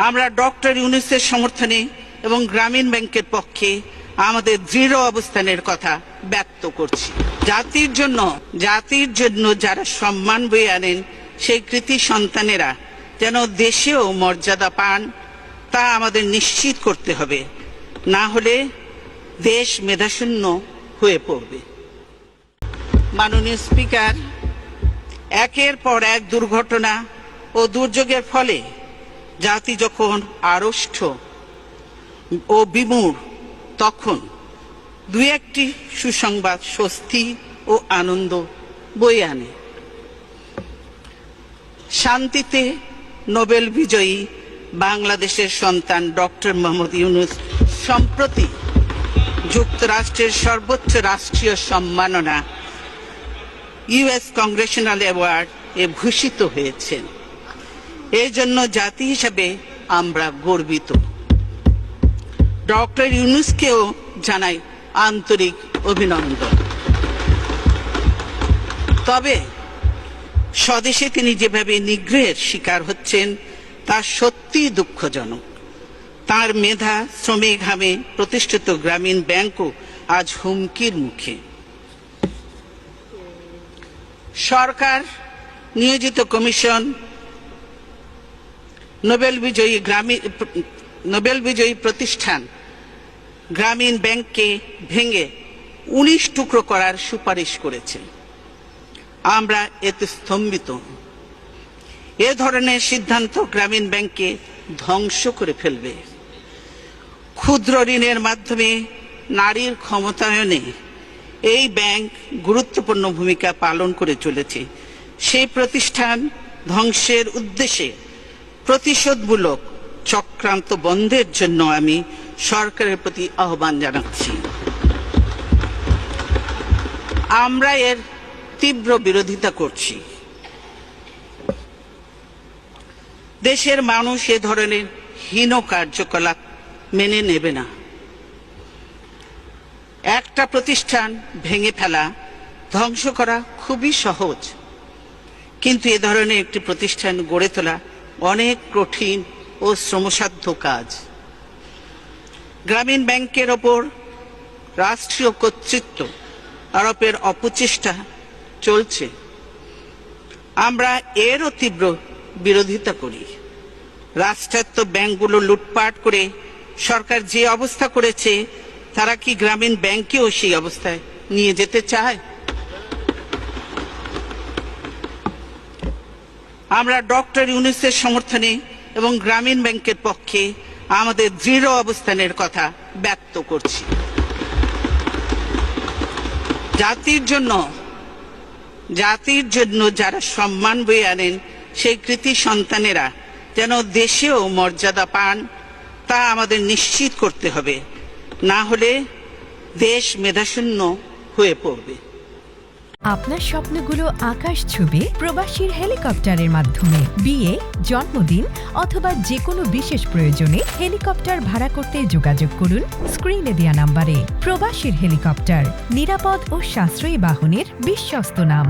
আমরা ডক্টর ইউনূসের সমর্থনে এবং গ্রামীণ ব্যাংকের পক্ষে আমাদের দৃঢ় অবস্থানের কথা ব্যক্ত করছি। জাতির জন্য যারা সম্মান বয়ে আনেন সেই কৃতি সন্তানেরা যেন দেশেও মর্যাদা পান তা আমাদের নিশ্চিত করতে হবে, না হলে দেশ মেধাশূন্য হয়ে পড়বে। মাননীয় স্পিকার, একের পর এক দুর্ঘটনা ও দুর্যোগের ফলে জাতি যখন আড়ষ্ট ও বিমূঢ়, তখন দুই একটি সুসংবাদ স্বস্তি ও আনন্দ বয়ে আনে। শান্তিতে নোবেল বিজয়ী বাংলাদেশের সন্তান ডক্টর মোহাম্মদ ইউনূস সম্প্রতি যুক্তরাষ্ট্রের সর্বোচ্চ রাষ্ট্রীয় সম্মাননা ইউএস কংগ্রেশনাল অ্যাওয়ার্ড এ ভূষিত হয়েছেন। এই জন্য জাতি হিসাবে আমরা গর্বিত। ডক্টর ইউনূসকেও জানাই আন্তরিক অভিনন্দন। তবে স্বদেশে তিনি যেভাবে নিগ্রহের শিকার হচ্ছেন তা সত্যিই দুঃখজনক। তার মেধা শ্রমে ঘামে প্রতিষ্ঠিত গ্রামীণ ব্যাংকও আজ হুমকির মুখে। সরকার নিয়োজিত কমিশন নোবেল বিজয়ী প্রতিষ্ঠান গ্রামীণ ব্যাংককে ভেঙে 19 টুকরো করার সুপারিশ করেছে। আমরা এতে স্তম্ভিত। এ ধরনের সিদ্ধান্ত গ্রামীণ ব্যাংককে ধ্বংস করে ফেলবে। ক্ষুদ্র ঋণের মাধ্যমে নারীর ক্ষমতায়নে এই ব্যাংক গুরুত্বপূর্ণ ভূমিকা পালন করে চলেছে। সেই প্রতিষ্ঠান ধ্বংসের উদ্দেশ্যে প্রতিশোধমূলক চক্রান্ত বন্ধের জন্য আমি সরকারের প্রতি আহ্বান জানাচ্ছি। আমরা এর তীব্র বিরোধিতা করছি। দেশের মানুষ এ ধরনের হীন কার্যকলাপ মেনে নেবে না। একটা প্রতিষ্ঠান ভেঙে ফেলা, ধ্বংস করা খুবই সহজ, কিন্তু এ ধরনের একটি প্রতিষ্ঠান গড়ে তোলা অনেক কঠিন ও শ্রমসাধ্য কাজ। গ্রামীণ ব্যাংকের ওপর রাষ্ট্রীয় কর্তৃত্ব আরোপের অপচেষ্টা চলছে। আমরা এরও তীব্র বিরোধিতা করি। রাষ্ট্রায়ত্ত ব্যাংকগুলো লুটপাট করে সরকার যে অবস্থা করেছে, তারা কি গ্রামীণ ব্যাংকেও সেই অবস্থায় নিয়ে যেতে চায়? আমরা ডক্টর ইউনূসের সমর্থনে এবং গ্রামীণ ব্যাংকের পক্ষে আমাদের দৃঢ় অবস্থানের কথা ব্যক্ত করছি। জাতির জন্য যারা সম্মান বয়ে আনেন সেই কৃতি সন্তানেরা যেন দেশেও মর্যাদা পান তা আমাদের নিশ্চিত করতে হবে, না হলে দেশ মেধাশূন্য হয়ে পড়বে। আপনার স্বপ্নগুলো আকাশ ছুবে প্রবাসীর হেলিকপ্টারের মাধ্যমে। বিয়ে, জন্মদিন অথবা যে কোনো বিশেষ প্রয়োজনে হেলিকপ্টার ভাড়া করতে যোগাযোগ করুন স্ক্রিনে দেয়া নাম্বারে। প্রবাসীর হেলিকপ্টার, নিরাপদ ও সাশ্রয়ী বাহনের বিশ্বস্ত নাম।